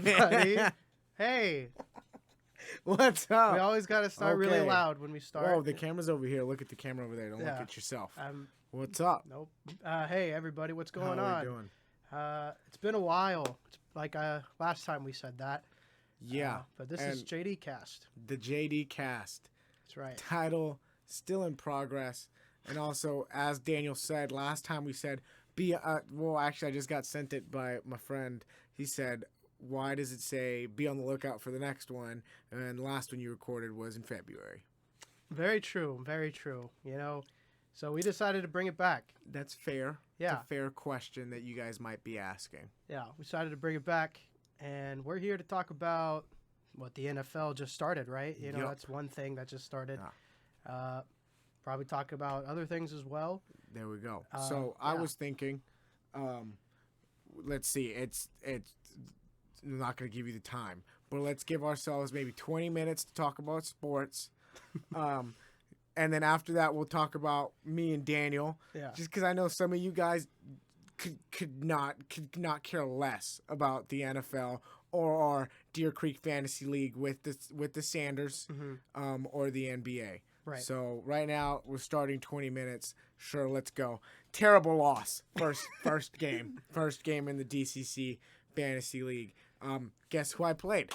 everybody. Hey. What's up? We always got to start really loud when we start. Whoa, the camera's over here. Look at the camera over there. Don't look at yourself. What's up? Nope. Hey, everybody. What's going on? How are we doing? It's been a while. It's like last time we said that. Yeah. But this is Jdcast. The Jdcast. That's right. Title still in progress. And also, as Daniel said, last time we said, well, actually, I just got sent it by my friend. He said, why does it say be on the lookout for the next one? And the last one you recorded was in February. Very true. Very true. You know, so we decided to bring it back. That's fair. Yeah. It's a fair question that you guys might be asking. Yeah. We decided to bring it back. And we're here to talk about what the NFL just started, right? You know, That's one thing that just started. Probably talk about other things as well. There we go. So I was thinking, let's see, it's I'm not going to give you the time, but let's give ourselves maybe 20 minutes to talk about sports. And then after that, we'll talk about me and Daniel. Yeah. Just because I know some of you guys could not care less about the NFL or our Deer Creek Fantasy League with the Sanders or the NBA. Right. So right now we're starting 20 minutes. Sure, let's go. Terrible loss. First game in the DCC Fantasy League. Guess who I played?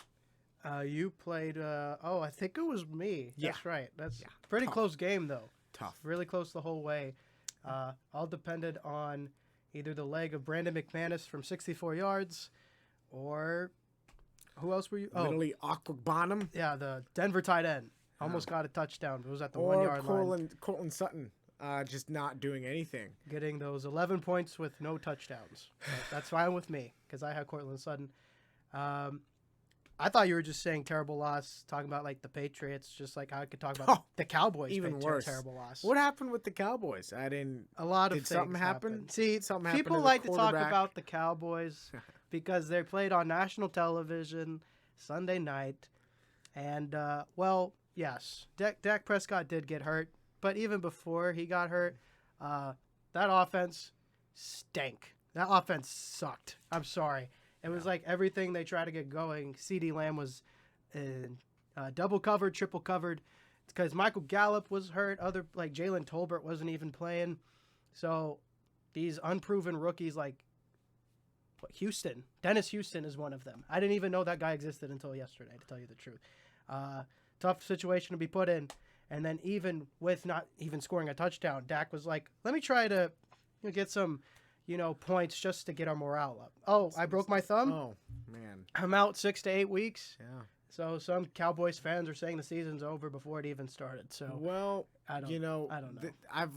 You played. I think it was me. Yeah. That's right. That's pretty close game though. Tough. Really close the whole way. All depended on either the leg of Brandon McManus from 64 yards, or who else were you? Literally Aquabanum. Yeah, the Denver tight end. Almost got a touchdown. It was at the 1 yard line. Cortland Sutton, just not doing anything. Getting those 11 points with no touchdowns. That's fine with me because I had Cortland Sutton. I thought you were just saying terrible loss, talking about like the Patriots, just like I could talk about the Cowboys. Even worse. Terrible loss. What happened with the Cowboys? A lot of things. Did something happen? See, something people like to talk about the Cowboys because they played on national television Sunday night, and yes, Dak Prescott did get hurt, but even before he got hurt, that offense stank. That offense sucked. I'm sorry. It was like everything they tried to get going. CeeDee Lamb was double covered, triple covered. It's because Michael Gallup was hurt. Other like Jalen Tolbert wasn't even playing. So these unproven rookies like Houston. Dennis Houston is one of them. I didn't even know that guy existed until yesterday, to tell you the truth. Tough situation to be put in. And then even with not even scoring a touchdown, Dak was like, let me try to get some points just to get our morale up. Oh, I broke my thumb? Oh, man. I'm out 6 to 8 weeks. Yeah. So some Cowboys fans are saying the season's over before it even started. So well, I don't know. I've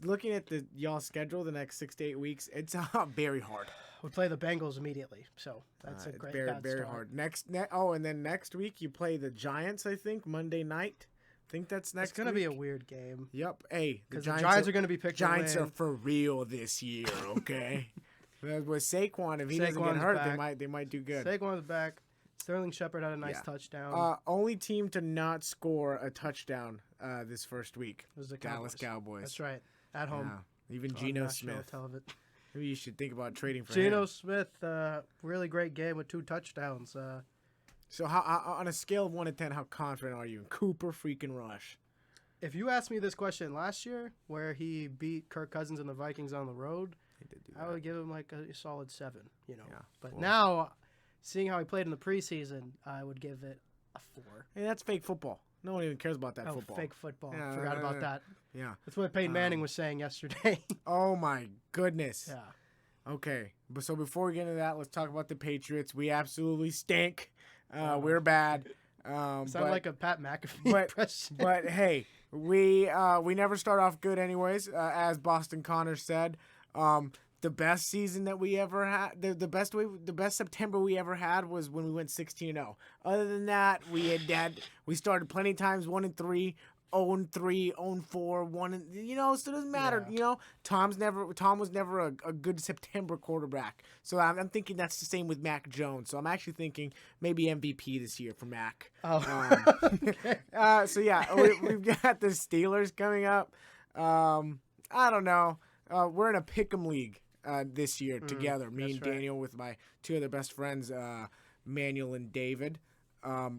looking at y'all schedule the next 6 to 8 weeks. It's very hard. We play the Bengals immediately, so that's a great very start. hard. And then next week you play the Giants. I think Monday night. I think that's next. It's gonna be a weird game. Yep. Hey, because the Giants are gonna be picked. Giants are for real this year. Okay. With Saquon, if he doesn't get hurt, they might do good. Saquon's back. Sterling Shepard had a nice touchdown. Only team to not score a touchdown this first week was the Dallas Cowboys. That's right. At home. Yeah. Even Geno Smith. Maybe you should think about trading for him. Geno Smith, really great game with 2 touchdowns. So how on a scale of 1 to 10, how confident are you in Cooper freaking Rush? If you asked me this question last year, where he beat Kirk Cousins and the Vikings on the road, I would give him like a solid 7. But now, seeing how he played in the preseason, I would give it a 4. Hey, that's fake football. No one even cares about that football. Fake football. Yeah, forgot about that. Yeah. That's what Peyton Manning was saying yesterday. Oh, my goodness. Yeah. Okay. So before we get into that, let's talk about the Patriots. We absolutely stink. We're bad. Sound like a Pat McAfee impression. But hey, we never start off good anyways. As Boston Connor said, the best season that we ever had, the best September we ever had was when we went 16-0. Other than that, we started plenty of times 1-3. 0-3, 0-4, 1, so it doesn't matter. Yeah. Tom was never a good September quarterback. So I'm thinking that's the same with Mac Jones. So I'm actually thinking maybe MVP this year for Mac. Oh. So yeah, we've got the Steelers coming up. I don't know. We're in a pick'em league this year together. Me and Daniel with my 2 other best friends. Manuel and David.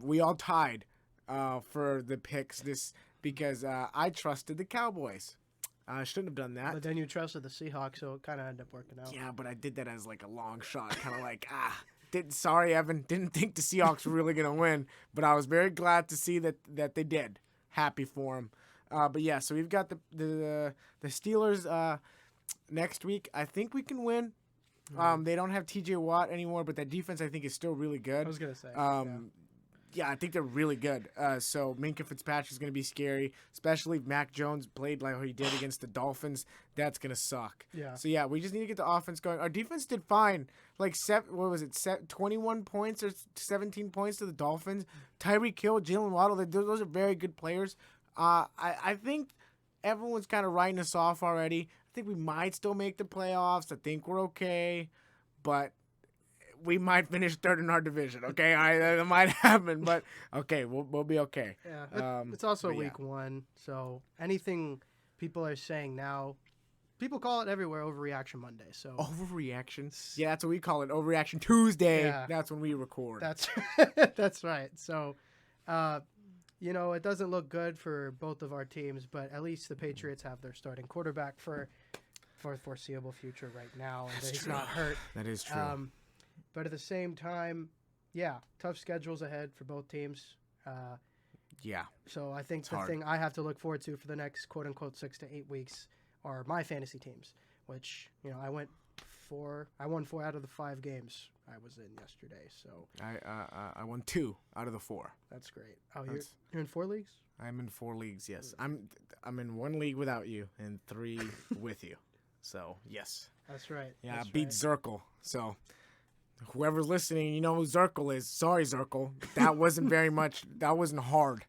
We all tied for the picks because I trusted the Cowboys. I shouldn't have done that. But then you trusted the Seahawks, so it kind of ended up working out. Yeah, but I did that as like a long shot, kind of like sorry, Evan. Didn't think the Seahawks were really gonna win, but I was very glad to see that they did. Happy for them. But yeah, so we've got the Steelers next week. I think we can win. They don't have T.J. Watt anymore, but that defense I think is still really good. I was gonna say. Yeah, I think they're really good. So Minkah Fitzpatrick is going to be scary, especially if Mac Jones played like he did against the Dolphins. That's going to suck. Yeah. So, yeah, we just need to get the offense going. Our defense did fine. Like, 21 points or 17 points to the Dolphins. Tyreek Hill, Jalen Waddle, those are very good players. I think everyone's kind of writing us off already. I think we might still make the playoffs. I think we're okay. But we might finish third in our division, okay? That might happen, but okay, we'll be okay. Yeah, it's also week 1, so anything people are saying now, people call it everywhere Overreaction Monday. So overreaction? Yeah, that's what we call it. Overreaction Tuesday. Yeah. That's when we record. That's right. So, it doesn't look good for both of our teams, but at least the Patriots have their starting quarterback for the foreseeable future right now, and he's not hurt. That is true. But at the same time, yeah, tough schedules ahead for both teams. Yeah. So I think it's the hard. thing I have to look forward to for the next quote-unquote 6 to 8 weeks are my fantasy teams, which, I won 4 out of the 5 games I was in yesterday. So I won 2 out of the 4. That's great. Oh, you're in 4 leagues? I'm in 4 leagues, yes. I'm in 1 league without you and 3 with you. So, yes. That's right. Yeah, I beat Zirkle. So whoever's listening, you know who Zirkle is. Sorry, Zirkle. That wasn't very much. That wasn't hard.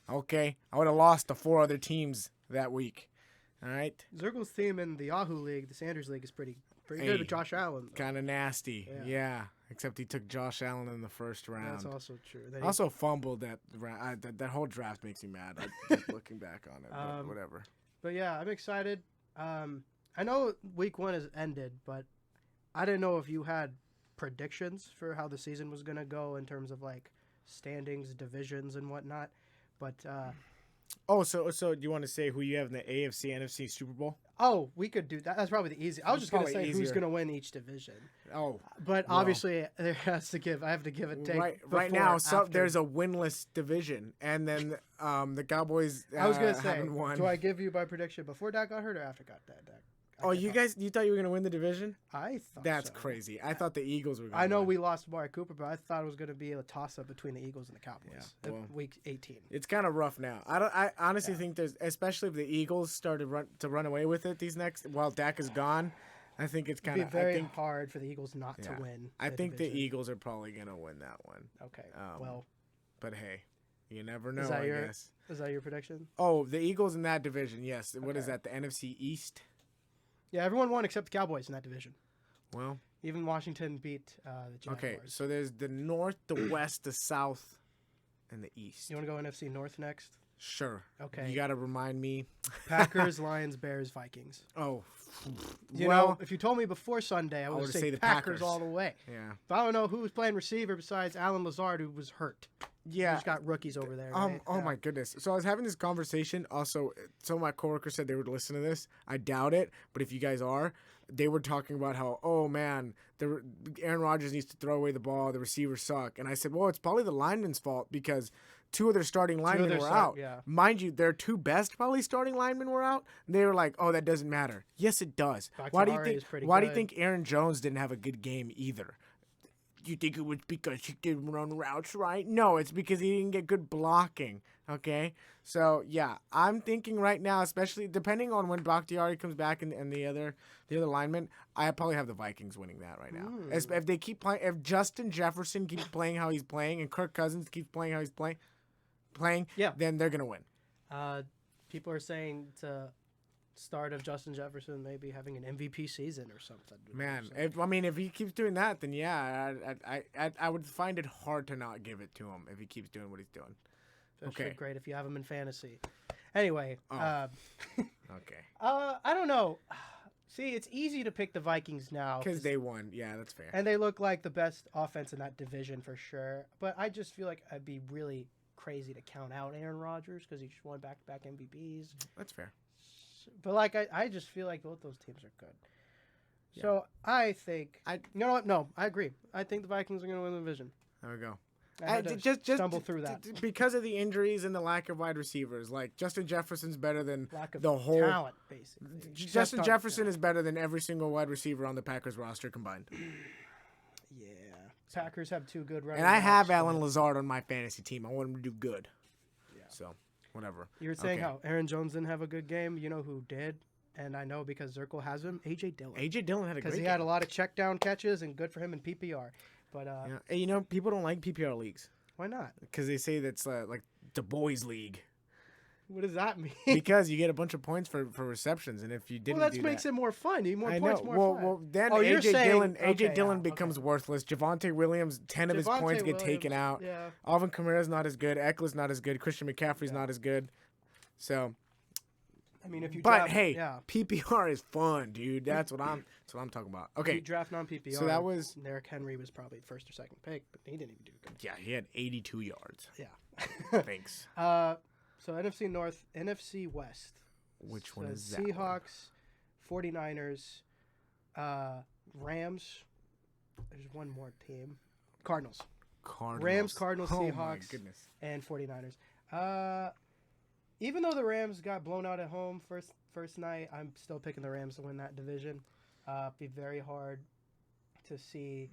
Okay? I would have lost to 4 other teams that week. All right? Zirkle's team in the Yahoo League, the Sanders League, is pretty good with Josh Allen. Kind of nasty. Yeah. Except he took Josh Allen in the first round. That's also true. Also fumbled that round. That whole draft makes me mad. Just looking back on it. But whatever. But yeah, I'm excited. I know week 1 has ended, but I didn't know if you had predictions for how the season was going to go in terms of like standings, divisions, and whatnot. But so do you want to say who you have in the AFC NFC Super Bowl? Oh, we could do that. That's probably the easy. I was just going to say who's going to win each division. Oh, but obviously I have to give a take. Right now, there's a winless division, and then the Cowboys. I was going to say, won. Do I give you my prediction before Dak got hurt or after Dak? You thought you were going to win the division? I thought That's crazy. I thought the Eagles were going to I know we lost Amari Cooper, but I thought it was going to be a toss-up between the Eagles and the Cowboys week 18. It's kind of rough now. I honestly think especially if the Eagles started to run away with it while Dak is gone, I think it's kind of very hard for the Eagles not to win. I think the Eagles are probably going to win that one. Okay, But hey, you never know, I guess. Is that your prediction? Oh, the Eagles in that division, yes. Okay. What is that, the NFC East? Yeah, everyone won except the Cowboys in that division. Well, even Washington beat the Jaguars. Okay, so there's the North, the West, the South, and the East. You want to go NFC North next? Sure. Okay. You got to remind me. Packers, Lions, Bears, Vikings. Oh. If you told me before Sunday, I would say the Packers all the way. Yeah. But I don't know who was playing receiver besides Alan Lazard, who was hurt. Yeah. You just got rookies over there. Right? Oh, my goodness. So I was having this conversation. Also, some of my coworkers said they would listen to this. I doubt it. But if you guys are, they were talking about how, oh, man, Aaron Rodgers needs to throw away the ball. The receivers suck. And I said, well, it's probably the linemen's fault because 2 of their starting linemen were out. Yeah. Mind you, their 2 best probably starting linemen were out. And they were like, oh, that doesn't matter. Yes, it does. Why do you think Aaron Jones didn't have a good game either? You think it was because he didn't run routes right? No, it's because he didn't get good blocking. Okay? So, yeah, I'm thinking right now, especially depending on when Bakhtiari comes back and the other lineman, I probably have the Vikings winning that right now. If they keep playing, if Justin Jefferson keeps playing how he's playing and Kirk Cousins keeps playing how he's playing, then they're going to win. People are saying to start of Justin Jefferson maybe having an MVP season or something. Man, if he keeps doing that, then yeah, I would find it hard to not give it to him if he keeps doing what he's doing. Okay, great if you have him in fantasy. Anyway, okay. I don't know. See, it's easy to pick the Vikings now Because they won. Yeah, that's fair. and they look like the best offense in that division for sure. But I just feel like I'd be really crazy to count out Aaron Rodgers because he just won back-to-back MVPs. That's fair. But like I just feel like both those teams are good. Yeah. So I think you know what? No, I agree. I think the Vikings are going to win the division. There we go. I had to just stumble through that because of the injuries and the lack of wide receivers. Like Justin Jefferson's better than lack of the whole talent, basically. Justin Jefferson is better than every single wide receiver on the Packers roster combined. Yeah, Packers have 2 good running And I have backs, Alan Lazard on my fantasy team. I want him to do good. Yeah. So whatever. You were saying how Aaron Jones didn't have a good game. You know who did? And I know because Zirkle has him. AJ Dillon. AJ Dillon had a great game. Because he had a lot of check down catches and good for him in PPR. But yeah. And you know, people don't like PPR leagues. Why not? Because they say that's like the boys' league. What does that mean? Because you get a bunch of points for receptions, and if you didn't, that makes it more fun. You need more I points, know. more fun. Well, then AJ Dillon becomes worthless. Javonte Williams, 10 of his points get taken out. Yeah. Alvin Kamara's not as good. Eckler's not as good. Christian McCaffrey's not as good. So, I mean, if you but draft, hey, PPR is fun, dude. That's what I'm talking about. Okay, if you draft non-PPR. So that was Derrick Henry was probably first or second pick, but he didn't even do good. Yeah, he had 82 yards. Yeah. Thanks. So NFC North, NFC West. Which one is that? Seahawks, 49ers, Rams. There's one more team. Cardinals. Rams, Cardinals, Seahawks, my goodness. and 49ers. Even though the Rams got blown out at home first night, I'm still picking the Rams to win that division. Be very hard to see.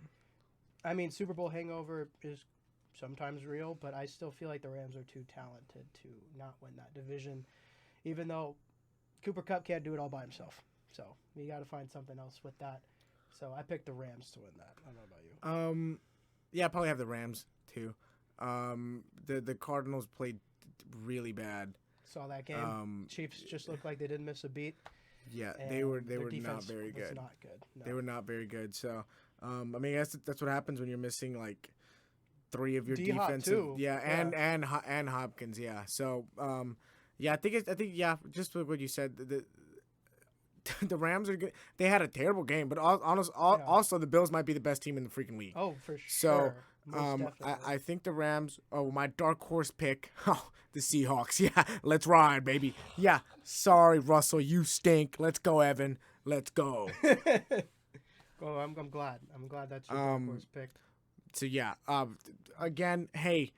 I mean, Super Bowl hangover is sometimes real, but I still feel like the Rams are too talented to not win that division, even though Cooper Kupp can't do it all by himself. So you got to find something else with that. So I picked the Rams to win that. I don't know about you. Yeah, I probably have the Rams too. The Cardinals played really bad. Saw that game. Chiefs just looked like they didn't miss a beat. Yeah, they were not very good. Not good. No. They were not very good. So, I mean, that's what happens when you're missing like 3 of your D-Hop defensive. too. Yeah, and Hopkins. Yeah. So, yeah, I think just what you said. The Rams are good. They had a terrible game, but also the Bills might be the best team in the freaking league. Oh, for sure. So, I think the Rams. Oh, my dark horse pick. Oh, the Seahawks. Yeah, let's ride, baby. Yeah. Sorry, Russell, you stink. Let's go, Evan. Let's go. Well, I'm glad. I'm glad that's your dark horse pick. So yeah. Again, hey,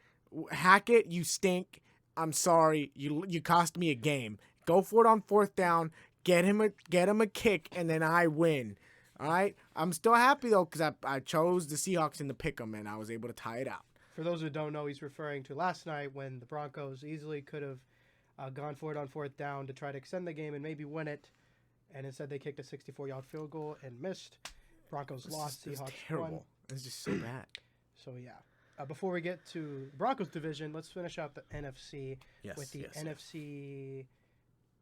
Hackett, you stink. I'm sorry. You cost me a game. Go for it on 4th down. Get him a kick, and then I win. All right. I'm still happy though because I chose the Seahawks in the pick'em, and I was able to tie it out. For those who don't know, he's referring to last night when the Broncos easily could have gone for it on 4th down to try to extend the game and maybe win it, and instead they kicked a 64-yard field goal and missed. Broncos lost. Seahawks terrible. won. It's just so bad. So yeah. Before we get to the Broncos division, let's finish out the NFC with the NFC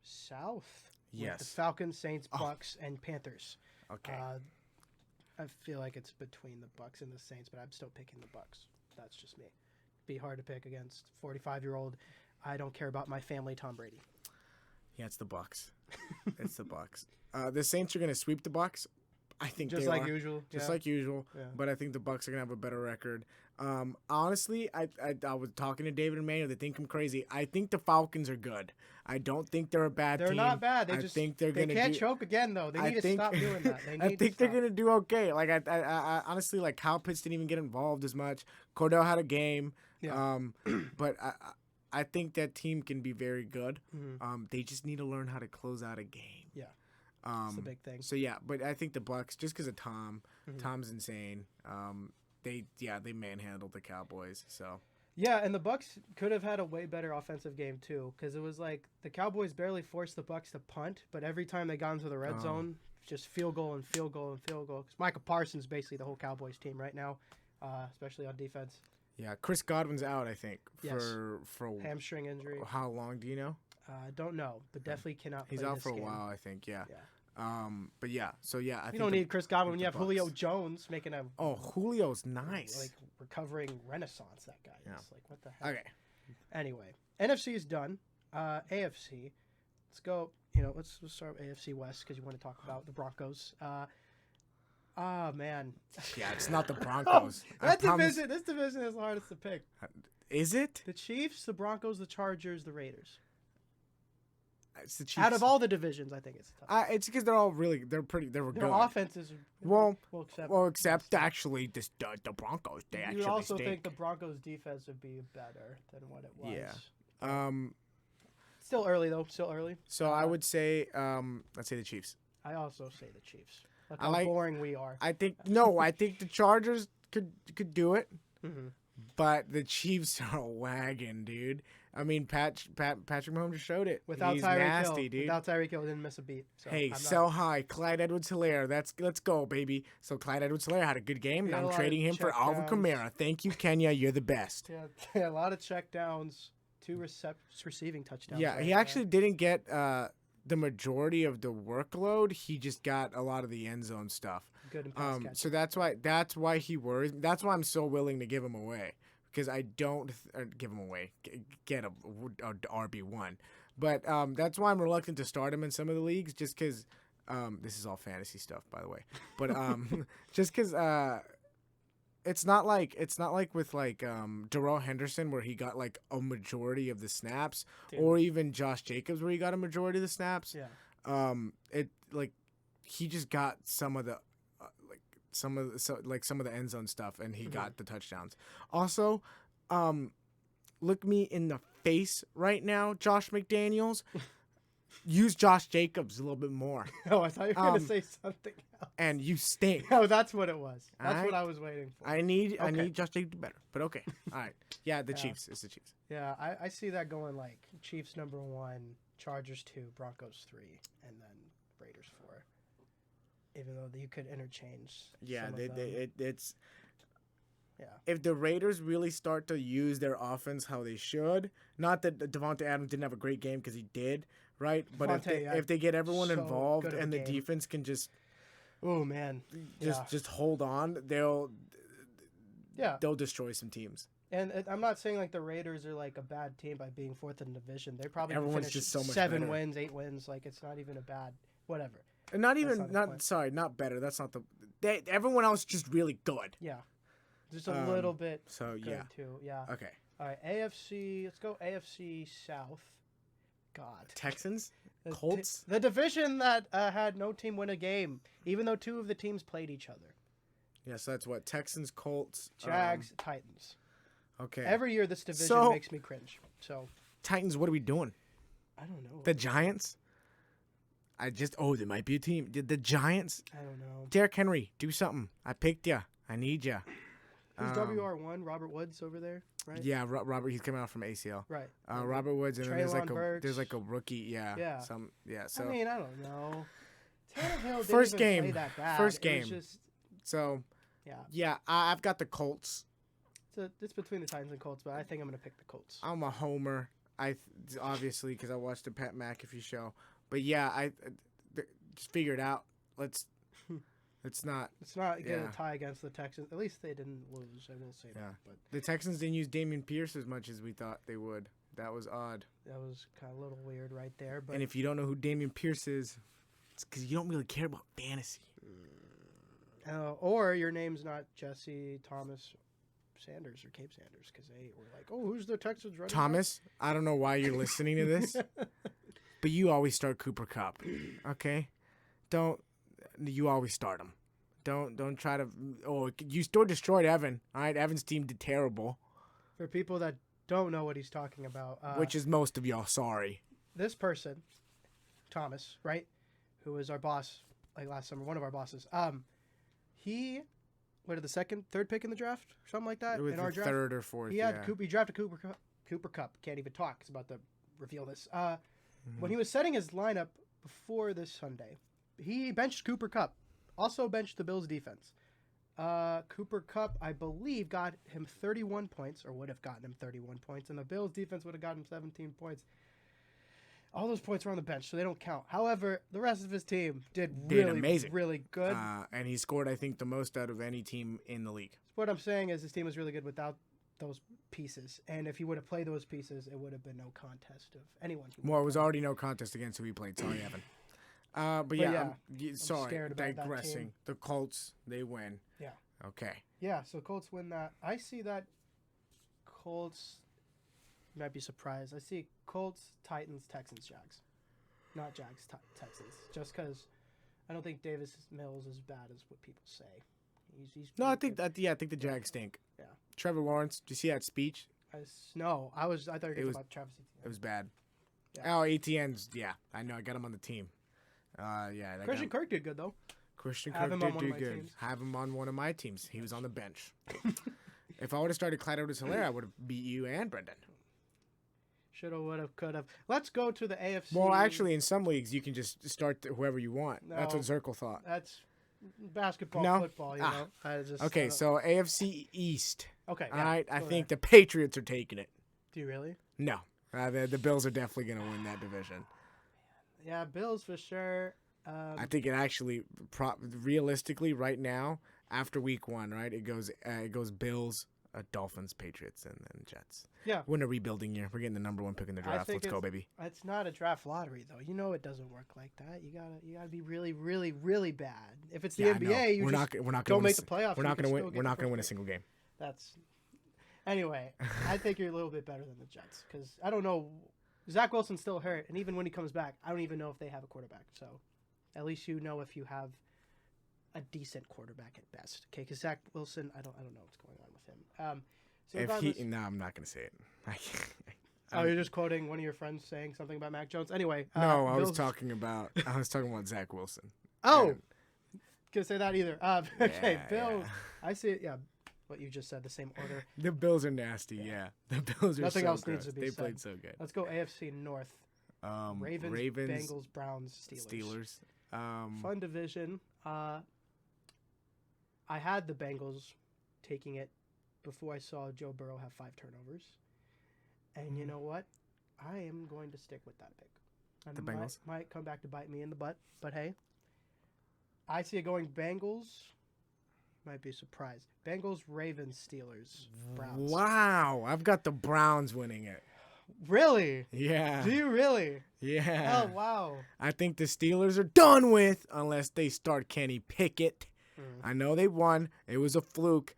South. Yes. With the Falcons, Saints, Bucks, and Panthers. Okay. I feel like it's between the Bucks and the Saints, but I'm still picking the Bucks. That's just me. Be hard to pick against 45-year-old. I don't care about my family, Tom Brady. Yeah, it's the Bucks. It's the Bucks. The Saints are going to sweep the Bucks. I think just they like are. usual. Just like usual. Yeah. But I think the Bucks are gonna have a better record. Honestly, I was talking to David and Mayo. They think I'm crazy. I think the Falcons are good. I don't think they're a bad team. They're not bad. They think they're they can't choke again though. They need to stop doing that. I think they're gonna do okay. Like I honestly like Kyle Pitts didn't even get involved as much. Cordell had a game. Yeah. But I think that team can be very good. Mm-hmm. They just need to learn how to close out a game. Yeah. That's the big thing. So yeah, but I think the Bucks, just because of Tom, Tom's insane. They manhandled the Cowboys. So yeah, and the Bucks could have had a way better offensive game too, because it was like the Cowboys barely forced the Bucks to punt, but every time they got into the red zone, just field goal and field goal and field goal. Because Micah Parsons basically the whole Cowboys team right now, especially on defense. Yeah, Chris Godwin's out, I think, Yes. for Hamstring injury. How long do you know? I don't know, but definitely cannot play He's out this for a game. while, I think. Yeah. Yeah. But yeah, so yeah, I think you don't need Chris Godwin when you have Bucks. Julio Jones making a Julio's nice, like recovering renaissance. That guy is like what the heck. Okay. Anyway, NFC is done. AFC, let's go. Let's start with AFC West because you want to talk about the Broncos. Man. Yeah, it's not the Broncos. This division is the hardest to pick. Is it? The Chiefs, the Broncos, the Chargers, the Raiders. It's the Chiefs. Out of all the divisions, I think it's tough. It's because they're all really, they were Their good. offenses are, except actually the Broncos. They actually you would also stink. think the Broncos' defense would be better than what it was. Yeah. Still early, though. Still early. So I would say, let's say the Chiefs. I also say the Chiefs. Look how boring we are. I think the Chargers could do it, Mm-hmm. but the Chiefs are a wagon, dude. I mean, Patrick Mahomes just showed it. Without He's Tyreek nasty, Hill, dude. Without Tyreek Hill, didn't miss a beat. So Hey, sell high, Clyde Edwards-Helaire. Let's go, baby. So Clyde Edwards-Helaire had a good game, and I'm trading him for Alvin Kamara. Thank you, Kenya. You're the best. Yeah, a lot of checkdowns, 2 receiving touchdowns. Yeah, he actually didn't get the majority of the workload. He just got a lot of the end zone stuff. Good in pass catch. So that's why he worries. That's why I'm so willing to give him away. Because I don't give him away, get a RB1. But that's why I'm reluctant to start him in some of the leagues, just because this is all fantasy stuff, by the way. But just because it's not like with Darrell Henderson where he got like a majority of the snaps, or even Josh Jacobs where he got a majority of the snaps. Yeah. He just got some of the. Some of the end zone stuff, and he got the touchdowns. Also, look me in the face right now, Josh McDaniels. Use Josh Jacobs a little bit more. Oh, I thought you were going to say something else. And you stink. Oh, that's what it was. That's what I was waiting for. I need Josh Jacobs to do better, but okay. All right. Yeah, the Chiefs. It's the Chiefs. Yeah, I see that going like Chiefs #1, Chargers 2, Broncos 3, and then Raiders 4. Even though you could interchange. Yeah, it's. Yeah. If the Raiders really start to use their offense how they should, not that Devontae Adams didn't have a great game because he did, right? But if they get everyone involved and the defense can just. Oh man. Just hold on, they'll destroy some teams. And I'm not saying like the Raiders are like a bad team by being 4th in the division. They probably everyone's just so much 7 better. wins, 8 wins. Like it's not even a bad whatever. And not better. That's not everyone else just really good. Yeah. Just a little bit. So good yeah. Too. Yeah. Okay. All right. AFC. Let's go AFC South. God. Texans. Colts. The division that had no team win a game, even though 2 of the teams played each other. Yeah. So that's what Texans, Colts, Jags, Titans. Okay. Every year this division makes me cringe. So. Titans. What are we doing? I don't know. The Giants. There might be a team. The Giants. I don't know. Derrick Henry, do something. I picked you. I need you. Who's WR1? Robert Woods over there, right? Yeah, Robert. He's coming out from ACL. Right. Robert Woods, and then there's like a rookie. Yeah. Yeah. So I mean, I don't know. Tannehill first didn't game. Play that bad. First game. It was just, so. Yeah. Yeah. I've got the Colts. It's between the Titans and Colts, but I think I'm gonna pick the Colts. I'm a homer. Obviously because I watched the Pat McAfee show, but yeah, I just figure it out. Let's not get a tie against the Texans. At least they didn't lose. I will say that. But the Texans didn't use Dameon Pierce as much as we thought they would. That was odd. That was kind of a little weird right there. But and if you don't know who Dameon Pierce is, it's because you don't really care about fantasy. Or your name's not Jesse Thomas Sanders or Cape Sanders because they were like, oh, who's the Texans running Thomas, back? I don't know why you're listening to this, but you always start Cooper Kupp, okay? You always start him. Don't try to. Oh, you still destroyed Evan. All right, Evan's team did terrible. For people that don't know what he's talking about, which is most of y'all. Sorry. This person, Thomas, right, who was our boss like last summer, one of our bosses. He. What are the third pick in the draft, or something like that? In our draft, 3rd or 4th. He drafted Cooper Kupp. Can't even talk. He's about to reveal this. When he was setting his lineup before this Sunday, he benched Cooper Kupp. Also benched the Bills defense. Cooper Kupp, I believe, got him 31 points, or would have gotten him 31 points, and the Bills defense would have gotten him 17 points. All those points were on the bench, so they don't count. However, the rest of his team did really amazing. Really good. And he scored, I think, the most out of any team in the league. What I'm saying is his team was really good without those pieces. And if he would have played those pieces, it would have been no contest of anyone. Well, it was already no contest against who he played. Sorry, Evan. But yeah, I'm sorry, scared about digressing. The Colts, they win. Yeah. Okay. Yeah, so Colts win that. I see that Colts might be surprised. I see Colts, Titans, Texans, Jags. Not Jags, Texans. Just because I don't think Davis Mills is bad as what people say. No, I think that. Yeah, I think the Jags stink. Yeah. Trevor Lawrence. Do you see that speech? I thought you were talking about Travis Etienne. It was bad. Yeah. Oh, Etienne's. Yeah, I know. I got him on the team. Yeah. Christian Kirk did good though. Christian Kirk did do good. Teams. Have him on one of my teams. He was on the bench. If I would have started Clyde Edwards-Helaire, I would have beat you and Brendan. Shoulda, woulda, coulda. Let's go to the AFC. Well, actually, in some leagues, you can just start whoever you want. No, that's what Zirkle thought. That's basketball, football, you know. Okay, so AFC East. Okay. All right, I think the Patriots are taking it. Do you really? No. The Bills are definitely going to win that division. Yeah, Bills for sure. I think it actually, realistically, right now, after week 1, right, it goes Bills, Dolphins, Patriots, and then Jets. Yeah. We're in a rebuilding year. We're getting the number 1 pick in the draft. Let's go, baby. It's not a draft lottery, though. You know it doesn't work like that. You gotta be really, really, really bad. If it's the NBA, we're not gonna don't make the playoffs. We're not going to win. We're not going to win a single game. Anyway, I think you're a little bit better than the Jets because I don't know. Zach Wilson's still hurt, and even when he comes back, I don't even know if they have a quarterback. So at least you know if you have a decent quarterback at best. Okay, because Zach Wilson, I don't know what's going on with him. No, I'm not going to say it. You're just quoting one of your friends saying something about Mac Jones. Anyway, no, I was talking about Zach Wilson. Oh, can't say that either. Okay, Bills. Yeah. I see it. Yeah, what you just said, the same order. The Bills are nasty. Yeah, the Bills are. Nothing so else gross. needs to be They said. played so good. Let's go AFC North. Ravens, Bengals, Browns, Steelers. Fun division. I had the Bengals taking it before I saw Joe Burrow have 5 turnovers. And you know what? I am going to stick with that pick. The Bengals? Might come back to bite me in the butt, but hey. I see it going Bengals. Might be surprised. Bengals, Ravens, Steelers, Browns. Wow. I've got the Browns winning it. Really? Yeah. Do you really? Yeah. Oh, wow. I think the Steelers are done with unless they start Kenny Pickett. I know they won. It was a fluke.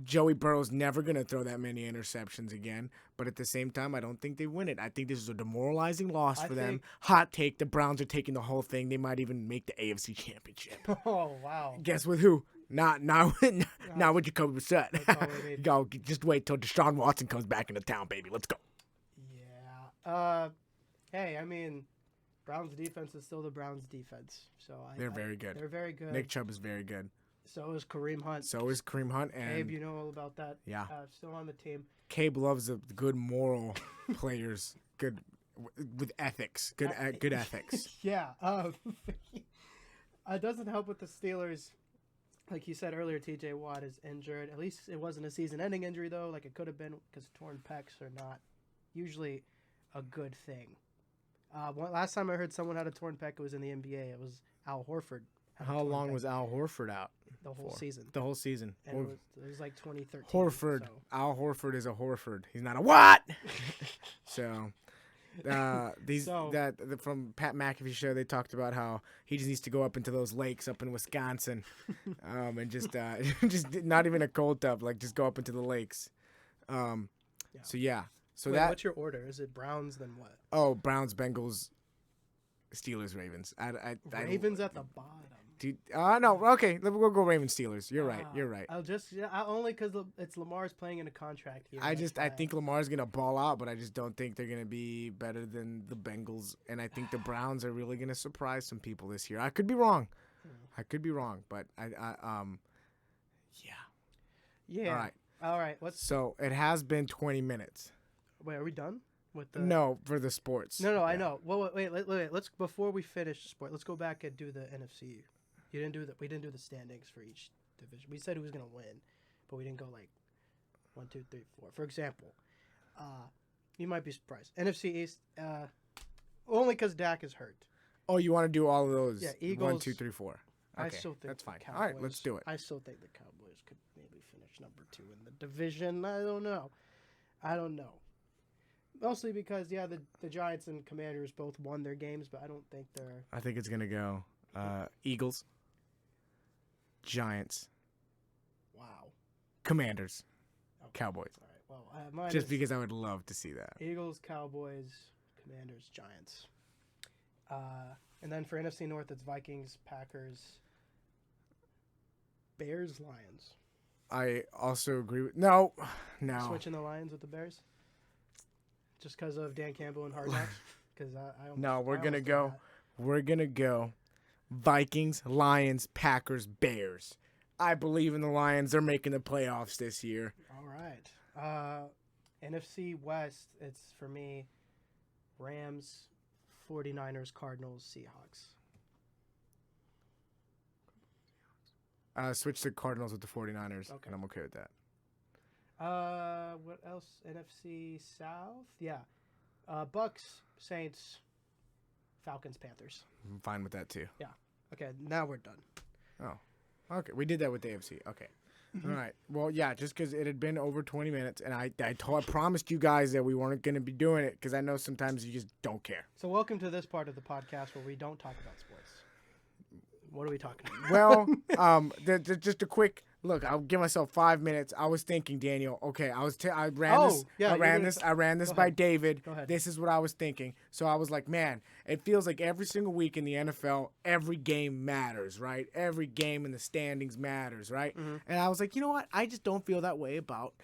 Joey Burrow's never going to throw that many interceptions again. But at the same time, I don't think they win it. I think this is a demoralizing loss for them. Hot take, the Browns are taking the whole thing. They might even make the AFC Championship. Oh, wow. Guess with who? Not with Jacoby Brissett. Go, just wait till Deshaun Watson comes back into town, baby. Let's go. Yeah. Hey, I mean, Browns defense is still the Browns defense. So they're very good. They're very good. Nick Chubb is very good. So is Kareem Hunt. And Abe, you know all about that. Yeah. Still on the team. Cabe loves the good moral players, good with ethics, good ethics. Yeah. It doesn't help with the Steelers. Like you said earlier, T.J. Watt is injured. At least it wasn't a season-ending injury, though, like it could have been, because torn pecs are not usually a good thing. Last time I heard someone had a torn pec, it was in the NBA. It was Al Horford. How long was Al Horford out? The whole season. The whole season. And it was like 2013. Horford. So. Al Horford is a Horford. He's not a what? So... from Pat McAfee show, they talked about how he just needs to go up into those lakes up in Wisconsin, and just not even a cold tub, like just go up into the lakes. So yeah. So wait, what's your order? Is it Browns then what? Oh, Browns, Bengals, Steelers, Ravens. Ravens at the bottom. Dude, no, okay, we'll go Ravens, Steelers. You're right. Only because it's Lamar's playing in a contract here. I think Lamar's gonna ball out, but I just don't think they're gonna be better than the Bengals, and I think the Browns are really gonna surprise some people this year. I could be wrong. But yeah. All right. So it has been 20 minutes. Wait, are we done with the? No, for the sports. No, I know. Well, wait. Let's before we finish sport, let's go back and do the NFC. We didn't do the standings for each division. We said who was gonna win, but we didn't go like 1, 2, 3, 4. For example, you might be surprised. NFC East, only because Dak is hurt. Oh, you want to do all of those? Yeah, Eagles. 1, 2, 3, 4. I Okay, still think that's the fine. Cowboys, All right, let's do it. I still think the Cowboys could maybe finish number 2 in the division. I don't know. Mostly because the Giants and Commanders both won their games, but I don't think they're. I think it's gonna go Eagles, Giants, Wow. Commanders, Okay. Cowboys. All right. Well, mine Just is because I would love to see that. Eagles, Cowboys, Commanders, Giants. And then for NFC North, it's Vikings, Packers, Bears, Lions. I also agree with no. Switching the Lions with the Bears, just because of Dan Campbell and Hard Knocks. Because I almost, No, we're I gonna almost did go. that. We're gonna go. Vikings, Lions, Packers, Bears. I believe in the Lions. They're making the playoffs this year. All right. NFC West, it's for me Rams, 49ers, Cardinals, Seahawks. Switch the Cardinals with the 49ers, Okay. and I'm okay with that. What else? NFC South? Yeah. Bucks, Saints, Falcons, Panthers. I'm fine with that too. Okay, now we're done. Oh, okay. We did that with the AFC. Okay. All right. Well, yeah, just because it had been over 20 minutes, and I promised you guys that we weren't going to be doing it because I know sometimes you just don't care. So welcome to this part of the podcast where we don't talk about sports. What are we talking about? Well, just a quick look. I'll give myself 5 minutes. I was thinking, Daniel. Okay, I ran this by David. Go ahead. This is what I was thinking. So I was like, man, it feels like every single week in the NFL, every game matters, right? Every game in the standings matters, right? Mm-hmm. And I was like, you know what? I just don't feel that way about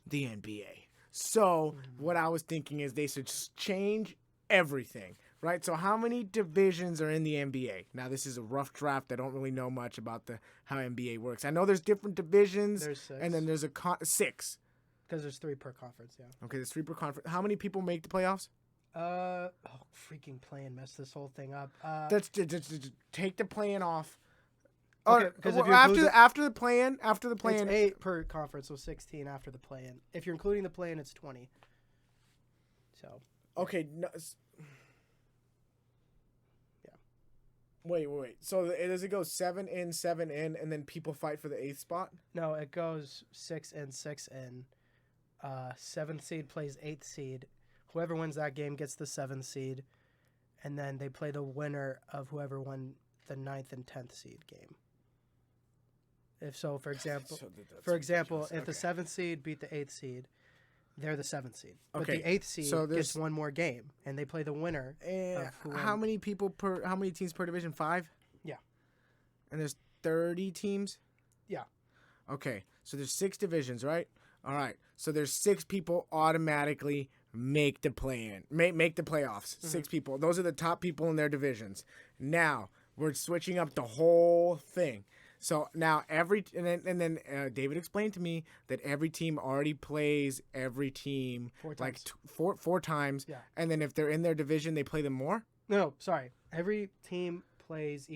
the NBA. So what I was thinking is they should change everything. Right, so how many divisions are in the NBA? Now, this is a rough draft. I don't really know much about how NBA works. I know there's different divisions, There's 6. and then there's 6. Because there's 3 per conference, yeah. Okay, there's 3 per conference. How many people make the playoffs? Freaking play-in messed this whole thing up. Let's take the play-in off. Okay, because if you after the play-in, it's 8 per conference, so 16 after the play-in. If you're including the play-in, it's 20. So. Okay. No, Wait. So does it go 7 in, 7 in, and then people fight for the 8th spot? No, it goes 6 in, 6 in. 7th seed plays 8th seed. Whoever wins that game gets the 7th seed, and then they play the winner of whoever won the 9th and 10th seed game. If so, for example, if the 7th seed beat the 8th seed, they're the 7th seed. But the 8th seed gets one more game, and they play the winner. How many teams per division? 5? Yeah. And there's 30 teams? Yeah. Okay, so there's 6 divisions, right? All right, so there's 6 people automatically make the play-in, make the playoffs. Mm-hmm. 6 people. Those are the top people in their divisions. Now, we're switching up the whole thing. So now and then David explained to me that every team already plays every team 4 times. like four times. Yeah. And then if they're in their division, they play them more? No, sorry. Every team plays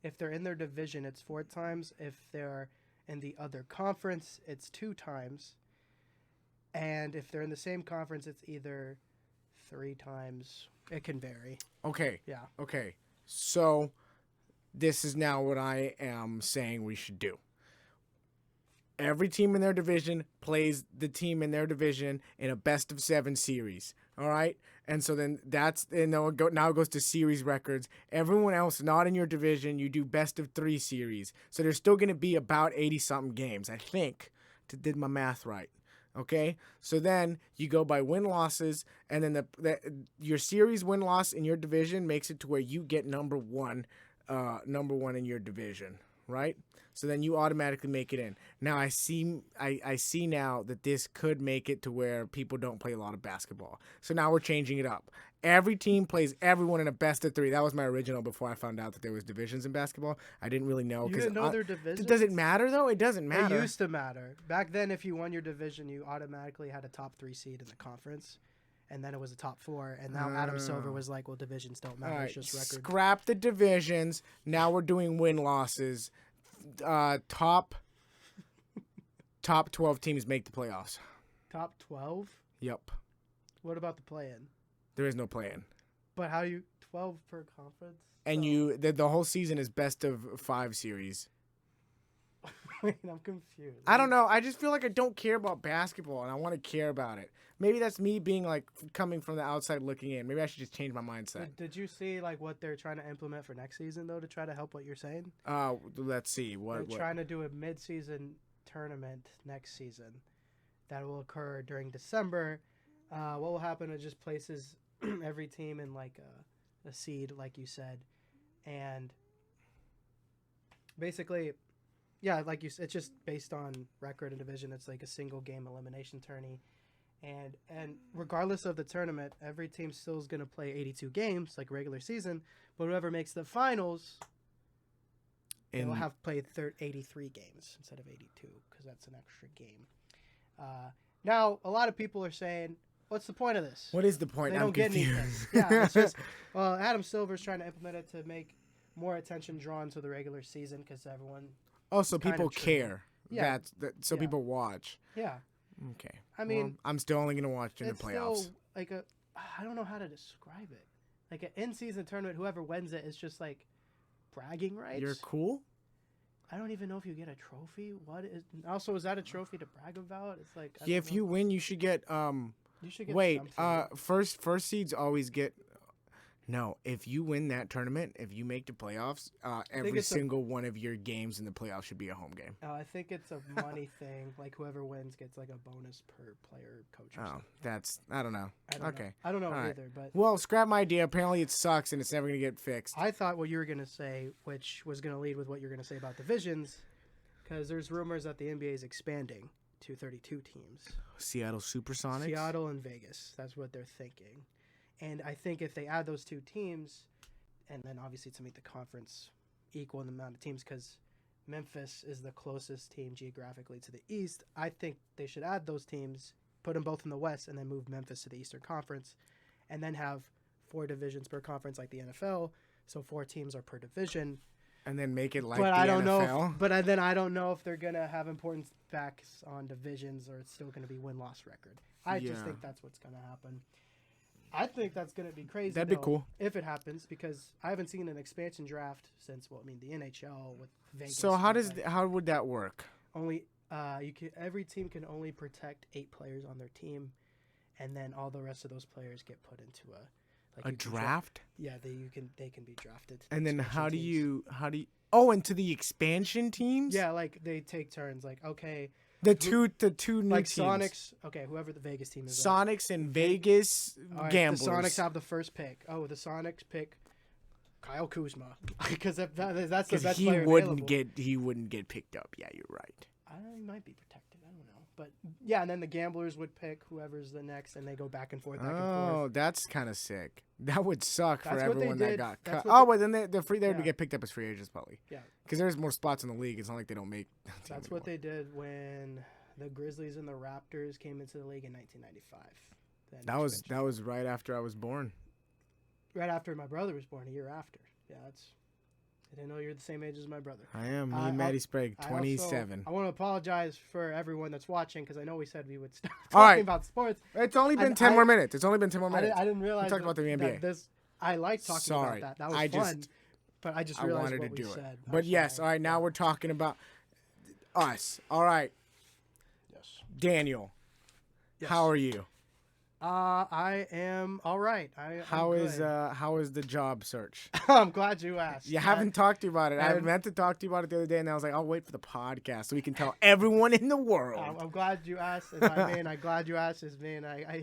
if they're in their division, it's 4 times. If they're in the other conference, it's 2 times. And if they're in the same conference, it's either 3 times. It can vary. Okay. Yeah. Okay. So this is now what I am saying we should do. Every team in their division plays the team in their division in a best-of-7 series. All right? And so then now it goes to series records. Everyone else not in your division, you do best-of-3 series. So there's still going to be about 80-something games, I think, did my math right. Okay? So then you go by win-losses, and then your series win-loss in your division makes it to where you get number one in your division, right? So then you automatically make it in. Now I see now that this could make it to where people don't play a lot of basketball. So now we're changing it up. Every team plays everyone in a best-of-3. That was my original before I found out that there was divisions in basketball. I didn't really know. You didn't know their divisions? Does it matter, though? It doesn't matter. It used to matter. Back then, if you won your division, you automatically had a top 3 seed in the conference. And then it was a top 4. And now Adam Silver was like, well, divisions don't matter. Right. It's just record. Scrap the divisions. Now we're doing win-losses. Top 12 teams make the playoffs. Top 12? Yep. What about the play-in? There is no play-in. But how do you 12 per conference. And so- the whole season is best of 5 series. Wait, I'm confused. I don't know. I just feel like I don't care about basketball, and I want to care about it. Maybe that's me being like coming from the outside looking in. Maybe I should just change my mindset. Did you see like what they're trying to implement for next season though to try to help what you're saying? Let's see. They're trying to do a mid-season tournament next season that will occur during December. What will happen is just places every team in like a seed, like you said, and basically, yeah, like you said, it's just based on record and division. It's like a single game elimination tourney. And regardless of the tournament, every team still is going to play 82 games like regular season, but whoever makes the finals will have played 83 games instead of 82 because that's an extra game. Now, a lot of people are saying, what's the point of this? What is the point? They I'm don't get confused. anything. Yeah, it's just, well, Adam Silver's trying to implement it to make more attention drawn to the regular season because everyone, So kind people of true. care. Yeah. So Yeah. people watch. yeah. Okay. I mean, Well, I'm still only going to watch in the it's playoffs. still like I don't know how to describe it. Like an in-season tournament, whoever wins it is just like bragging rights. You're cool? I don't even know if you get a trophy. Is that a trophy to brag about? It's like I Yeah, don't if know. you win, you should get You should get wait, something. first seeds always get. No, if you win that tournament, if you make the playoffs, every it's single one of your games in the playoffs should be a home game. I think it's a money thing. Like whoever wins gets like a bonus per player coach. Or something. I don't know. I don't Okay. know. I don't know All right. either. But Well, scrap my idea. Apparently, it sucks and it's never gonna get fixed. I thought what you were gonna say, which was gonna lead with what you're gonna say about divisions, because there's rumors that the NBA is expanding to 32 teams. Seattle SuperSonics. Seattle and Vegas. That's what they're thinking. And I think if they add those two teams, and then obviously to make the conference equal in the amount of teams, because Memphis is the closest team geographically to the East, I think they should add those teams, put them both in the West, and then move Memphis to the Eastern Conference, and then have 4 divisions per conference like the NFL. So 4 teams are per division. And then make it like But the I don't NFL. know. Then I don't know if they're gonna have important facts on divisions, or it's still gonna be win-loss record. I just Yeah. think that's what's gonna happen. I think that's gonna be crazy. That'd be though, cool. if it happens, because I haven't seen an expansion draft since the NHL with Vegas. So how would that work? only every team can only protect 8 players on their team, and then all the rest of those players get put into a A you can draft? Yeah, they can be drafted. to And then expansion how do teams. you into the expansion teams? Yeah, like they take turns. Like The Who- two new like teams. Sonics. Okay, whoever the Vegas team is. Sonics and Vegas All right, Gamblers. The Sonics have the first pick. Oh, the Sonics pick Kyle Kuzma because that's the best he player wouldn't available. he wouldn't get picked up. Yeah, you're right. I don't know, he might be protected. I don't know, but yeah, and then the Gamblers would pick whoever's the next, and they go back and forth, back and Oh, forth. that's kind of sick. That would suck That's for what they everyone that did. got That's cut. what Oh, but then they would Yeah. get picked up as free agents probably. Yeah, Because there's more spots in the league. It's not like they don't make. the team that's what anymore. they did when the Grizzlies and the Raptors came into the league in 1995. Then That was right after I was born. right after my brother was born, a year after. Yeah, I didn't know you're the same age as my brother. I am. Me I- and Maddie Sprague, I 27. I want to apologize for everyone that's watching because I know we said we would stop All talking right. about sports. It's only been And 10 I- more minutes. It's only been 10 more minutes. I didn't realize talked about the NBA. I like talking Sorry. about that. That was I fun. just- But I just I realized wanted what to we do said. it. But yes, all right, now we're talking about us. All right, Yes. Daniel, Yes. how are you? I am all right. I'm How is good. the job search? I'm glad you asked. You haven't talked to you about it. I I- meant to talk to you about it the other day, and I was like, I'll wait for the podcast so we can tell everyone in the world. I'm glad you asked. And by me, and I'm glad you asked is me, and I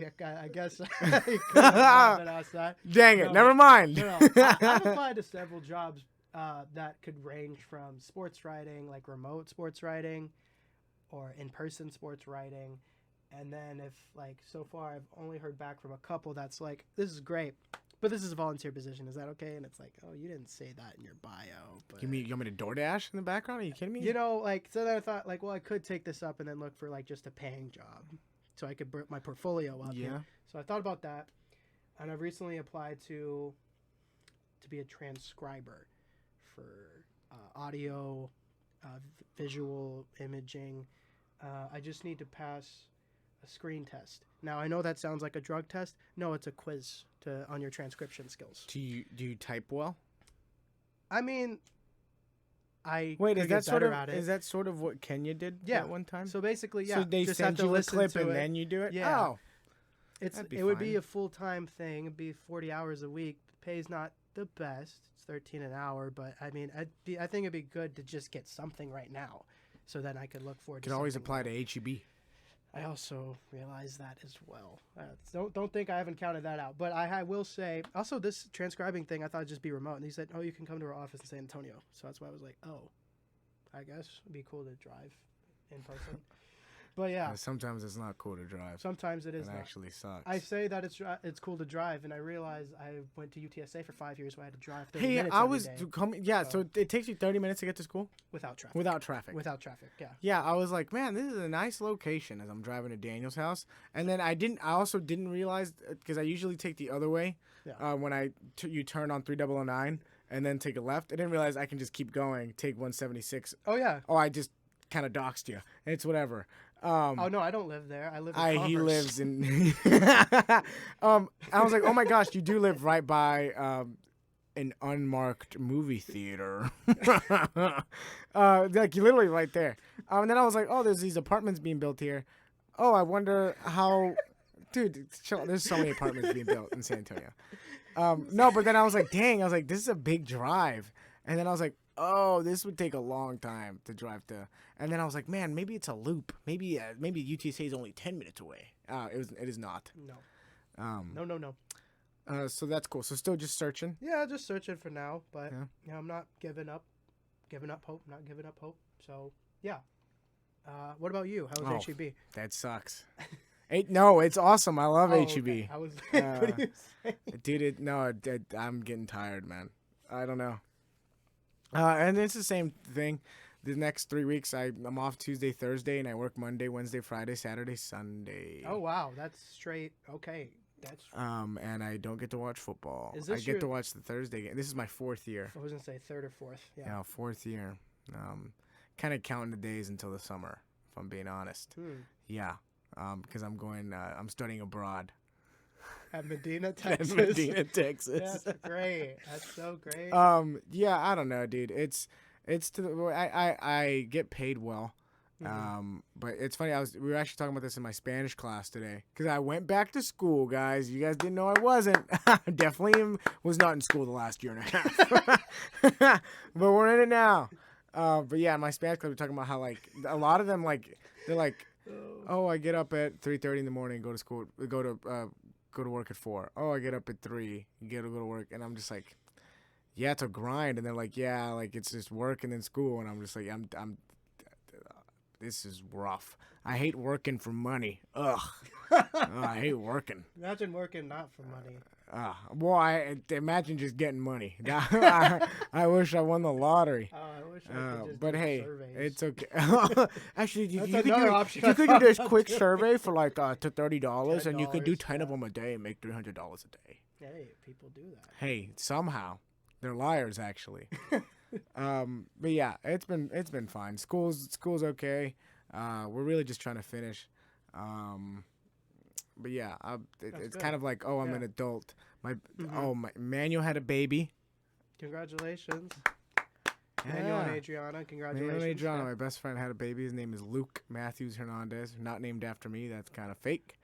guess I could have not been asked that. Dang it, No, never mind. No, I've applied to several jobs that could range from sports writing, like remote sports writing, or in-person sports writing. And then so far I've only heard back from a couple that's like, this is great, but this is a volunteer position. Is that okay? And it's like, oh, you didn't say that in your bio. But, You want me to DoorDash in the background? Are you kidding me? so then I thought well, I could take this up and then look for just a paying job so I could my portfolio up. Yeah. So I thought about that. And I've recently applied to be a transcriber for audio, visual imaging. I just need to pass a screen test. Now I know that sounds like a drug test. No, it's a quiz on your transcription skills. Do you type well? I mean, I Wait, could is get that sort better of at it. is that sort of what Kenya did Yeah. at one time? So basically, yeah. So they just send have to you a listen clip to and it. then you do it? Yeah. Oh. It would be a full-time thing. It'd be 40 hours a week. Pay's not the best. It's 13 an hour, but I mean, I think it'd be good to just get something right now, so then I could look forward. You can to always something apply more. to HEB. I also realize that as well. Don't think I haven't counted that out, but I will say also this transcribing thing I thought it'd just be remote, and he said, "Oh, you can come to our office in San Antonio." So that's why I was like, "Oh, I guess it'd be cool to drive in person." But yeah, Sometimes it's not cool to drive. sometimes it is. It Not. actually sucks. I say that it's cool to drive, and I realize I went to UTSA for 5 years, so I had to drive 30 Hey, minutes I every was day coming. Yeah, so it takes you 30 minutes to get to school without traffic. without traffic. Without traffic, yeah. Yeah, I was like, man, this is a nice location as I'm driving to Daniel's house. And then I also didn't realize, because I usually take the other way Yeah. when you turn on 3009 and then take a left. I didn't realize I can just keep going, take 176. Oh yeah. Oh, I just kind of doxed you. It's whatever. Oh no, I don't live there. I live in Commerce. He lives in. I was like, oh my gosh, you do live right by an unmarked movie theater. Like you literally right there. And then I was like, oh, there's these apartments being built here. Oh, I wonder how. Dude, chill. There's so many apartments being built in San Antonio. No, but then I was like, dang, I was like, this is a big drive. And then I was like, oh, this would take a long time to drive to. And then I was like, man, maybe it's a loop. Maybe UTSA is only 10 minutes away. It is not. No. No. So that's cool. So still just searching. Yeah, just searching for now, but Yeah. I'm not giving up hope. Not giving up hope. So yeah. What about you? How was HEB? That sucks. No, it's awesome. I love HEB. Okay. I was. What do you say? Dude, I'm getting tired, man. I don't know. And it's the same thing. The next 3 weeks, I'm off Tuesday, Thursday, and I work Monday, Wednesday, Friday, Saturday, Sunday. Oh wow, that's straight. Okay, that's. And I don't get to watch football. Is I this get to watch the Thursday game. This is my 4th year. I was gonna say third or fourth. Yeah. Yeah, 4th year. Kind of counting the days until the summer, if I'm being honest. Yeah. Because I'm studying abroad. At Medina, Texas. At Medina, Texas. That's great. That's so great. Yeah, I don't know, dude. It's I get paid well. But it's funny. We were actually talking about this in my Spanish class today because I went back to school, guys. You guys didn't know I wasn't. Definitely was not in school the last year and a half. But we're in it now. But yeah, in my Spanish class, we're talking about how like a lot of them they're like, oh, I get up at 3:30 in the morning, go to school, go to work at 4. Oh, I get up at 3, go to work, and I'm just like, yeah, it's a grind. And they're like, yeah, like it's just work and then school, and I'm just like, I'm this is rough. I hate working for money. Ugh. I hate working. Imagine working not for money. Well, I imagine just getting money. I wish I won the lottery. Oh, I wish I could just but do hey, surveys. it's okay. Actually, you could do this quick survey for like to $30, and you could do 10 of them a day and make $300 a day. Hey, people do that. Hey, somehow they're liars, actually. But yeah, it's been fine. School's okay. We're really just trying to finish. But yeah, it's kind of like, I'm an adult. My Manuel had a baby. Congratulations. Manuel and Adriana, congratulations. Manuel and Adriana, my best friend, had a baby. His name is Luke Matthews Hernandez. Not named after me. That's kind of fake.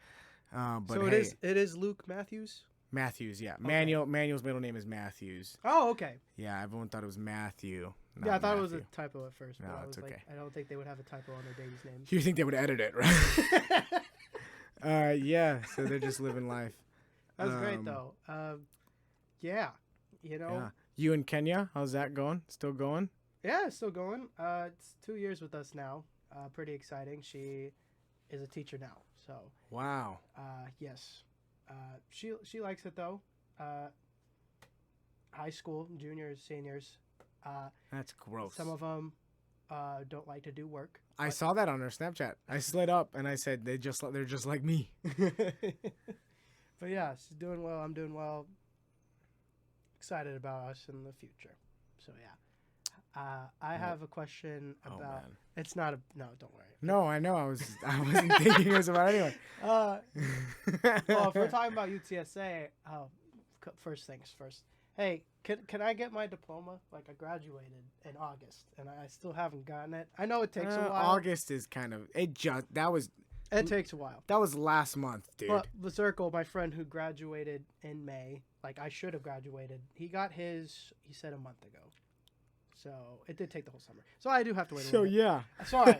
But so hey, it is Luke Matthews? Matthews, yeah. Okay. Manuel's middle name is Matthews. Oh, okay. Yeah, everyone thought it was Matthew. Yeah, I thought it was a typo at first. No, but it's okay. I don't think they would have a typo on their baby's name. You think they would edit it, right? Yeah, so they're just living life. That's great, though. Yeah, you know. Yeah. You and Kenya, how's that going? Still going? Yeah, it's still going. It's 2 years with us now. Pretty exciting. She is a teacher now, so. Wow. Yes. She likes it though. High school, juniors, seniors. That's gross. Some of them don't like to do work. I saw that on her Snapchat. I slid up and I said they're just like me. But yeah, she's doing well. I'm doing well. Excited about us in the future. So yeah. I have a question about. man. It's not a no. Don't worry. No, I know. I wasn't thinking it was about anyone. Well, if we're talking about UTSA, first things first. Hey, can I get my diploma? Like I graduated in August, and I still haven't gotten it. I know it takes a while. August is kind of it. It takes a while. That was last month, dude. But the Circle, my friend who graduated in May, like I should have graduated. He got his. He said a month ago. So it did take the whole summer. So I do have to wait a little bit. Yeah. Sorry.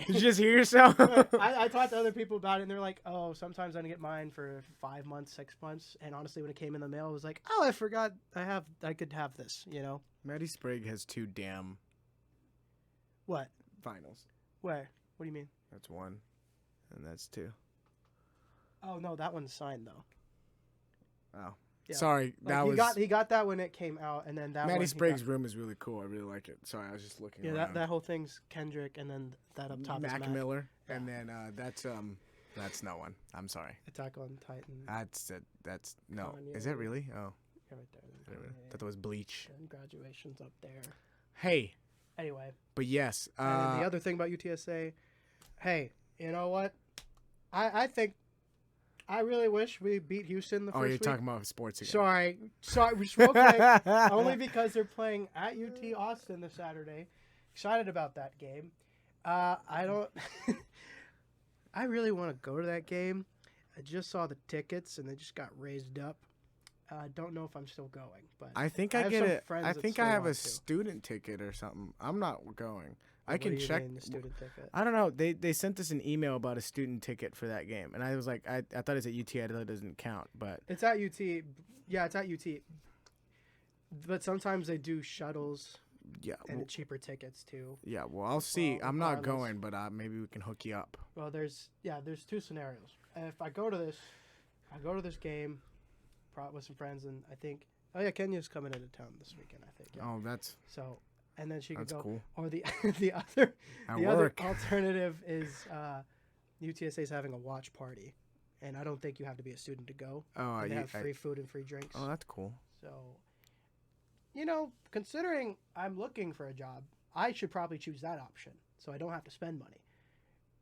Did you just hear yourself? I talked to other people about it, and they're like, oh, sometimes I get mine for 5 months, 6 months. And honestly, when it came in the mail, it was like, oh, I forgot I could have this, you know? Maddie Sprague has 2 damn What? finals. Where? What do you mean? That's 1, and that's 2. Oh, no, that one's signed, though. Oh. Yeah. Sorry, like he got that when it came out, and then that Maddie Sprague's room is really cool. I really like it. Sorry, I was just looking around. that whole thing's Kendrick, and then that up top is Mac Miller, yeah. and then that's no one. I'm sorry. Attack on Titan. That's no. Kanye. Is it really? Oh, Yeah, right there. I thought that was Bleach. And graduation's up there. Hey. Anyway. But yes. And the other thing about UTSA, hey, you know what? I think. I really wish we beat Houston the first week. Oh, you're talking about sports again. Sorry, real quick. Only because they're playing at UT Austin this Saturday. Excited about that game. I don't. I really want to go to that game. I just saw the tickets and they just got raised up. I don't know if I'm still going, but I think I have a student ticket or something. I'm not going. I can check. The student ticket? I don't know. They sent us an email about a student ticket for that game, and I was like, I thought it's at UT. I thought it doesn't count, but it's at UT. Yeah, it's at UT. But sometimes they do shuttles. Yeah, and cheaper tickets too. Yeah, well, I'll see. I'm not going, but maybe we can hook you up. Well, there's 2 scenarios. If I go to this game, with some friends, and I think, Kenya's coming into town this weekend. I think. Yeah. Oh, that's so. And then she could go. Cool. Or the other alternative is UTSA's having a watch party, and I don't think you have to be a student to go. Oh, they have free food and free drinks. Oh, that's cool. So, considering I'm looking for a job, I should probably choose that option so I don't have to spend money.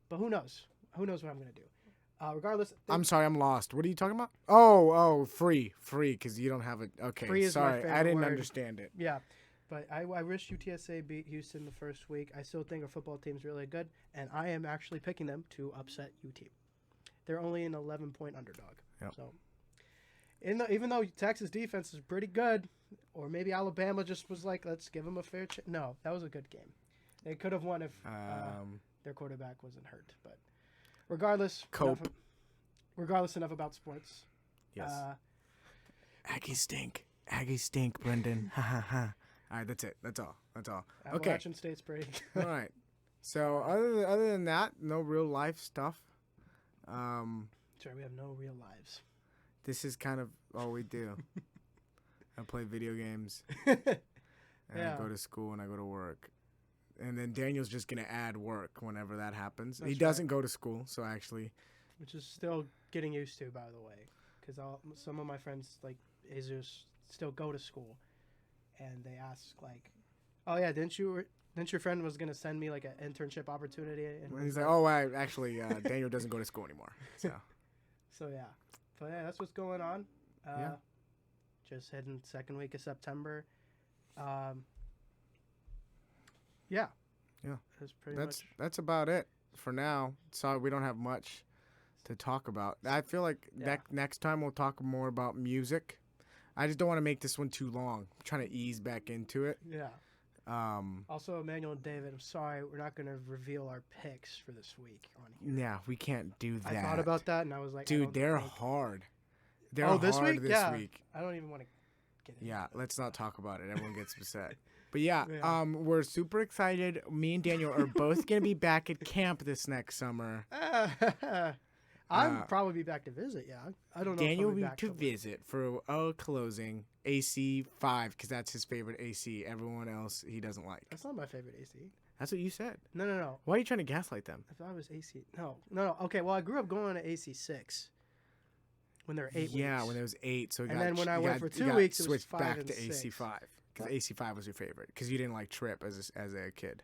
But who knows? Who knows what I'm gonna do? Regardless. I'm sorry, I'm lost. What are you talking about? Oh, free, because you don't have it. Okay, free is sorry, my I didn't word. understand it. Yeah. But I wish UTSA beat Houston the first week. I still think our football team's really good, and I am actually picking them to upset UT. They're only an 11-point underdog. Yep. So, even though Texas defense is pretty good, or maybe Alabama just was like, let's give them a fair chance. No, that was a good game. They could have won if their quarterback wasn't hurt. But regardless, enough about sports. Yes. Aggies stink, Brendan. Ha ha ha. All right, that's it. That's all. Okay. Appalachian State's pretty good. All right. So other than that, no real life stuff. Sorry, we have no real lives. This is kind of all we do. I play video games, and I go to school, and I go to work. And then Daniel's just going to add work whenever that happens. He doesn't go to school, so actually. Which is still getting used to, by the way. Because some of my friends, like Jesus, still go to school. And they ask, like, oh, yeah, didn't your friend was going to send me, like, an internship opportunity? And he's like, oh, actually, Daniel doesn't go to school anymore. So, yeah. But, yeah, that's what's going on. Just heading second week of September. Yeah. That's pretty much. That's about it for now. Sorry, we don't have much to talk about. I feel like next time we'll talk more about music. I just don't want to make this one too long. I'm trying to ease back into it. Yeah. Also, Emmanuel and David, I'm sorry, we're not going to reveal our picks for this week on here. Yeah, we can't do that. I thought about that, and I was like, dude, they're hard. They're hard this week? week. I don't even want to get into it. Let's not talk about it. Everyone gets upset. But we're super excited. Me and Daniel are both going to be back at camp this next summer. I'll probably be back to visit, I don't know. Daniel will be back to visit for a closing AC 5 because that's his favorite AC. Everyone else he doesn't like. That's not my favorite AC. That's what you said. No. Why are you trying to gaslight them? I thought it was AC. No. Okay, well, I grew up going to AC 6 when there were 8 weeks. Yeah, when there was 8. So then when I went for 2 weeks, it was 5 back and to 6. AC 5. Because AC5 was your favorite. Because you didn't like Trip as a kid.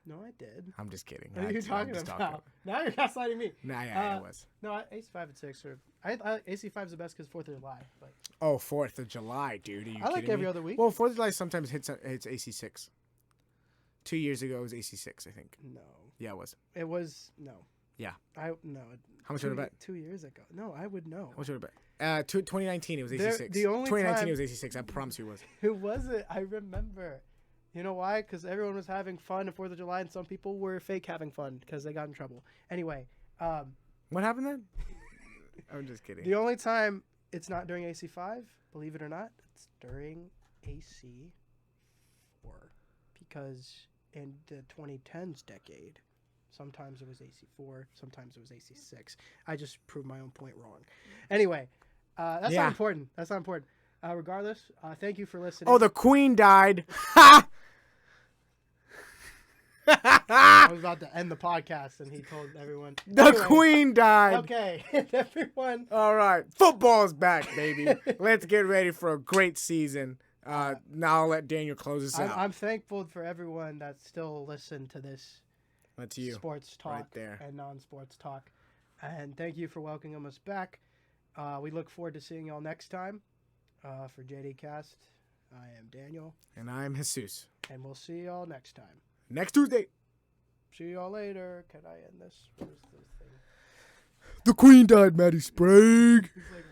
No, I did. I'm just kidding. What are you talking about? Now you're gaslighting me. Nah, yeah, it was. No, AC5 and 6 are. AC5 is the best because 4th of July. But Oh, 4th of July, dude. Are you I like kidding every me? other week. Well, 4th of July sometimes hits AC6. 2 years ago, it was AC6, I think. No. Yeah, it was. It was no. Yeah. No. How much would I bet? 2 years ago. No, I would know. How much would I bet? 2019, it was AC6. The only 2019, time- it was AC6. I promise you it was. Who was it? I remember. You know why? Because everyone was having fun on 4th of July, and some people were fake having fun because they got in trouble. Anyway, What happened then? I'm just kidding. the only time it's not during AC5, believe it or not, it's during AC4. Because in the 2010s decade, sometimes it was AC4, sometimes it was AC6. I just proved my own point wrong. Anyway, that's Yeah. not important. That's not important. Regardless, thank you for listening. Oh, the Queen died. Ha! I was about to end the podcast, and he told everyone. The Anyway, Queen died. Okay, everyone. All right. Football's back, baby. Let's get ready for a great season. Now I'll let Daniel close us out. I'm thankful for everyone that still listened to this That's you. sports talk right there. and non-sports talk. And thank you for welcoming us back. We look forward to seeing y'all next time. For Jdcast, I am Daniel. And I'm Jesus. And we'll see y'all next time. Next Tuesday. See y'all later. Can I end this? What is this thing? The Queen died, Maddie Sprague. It's like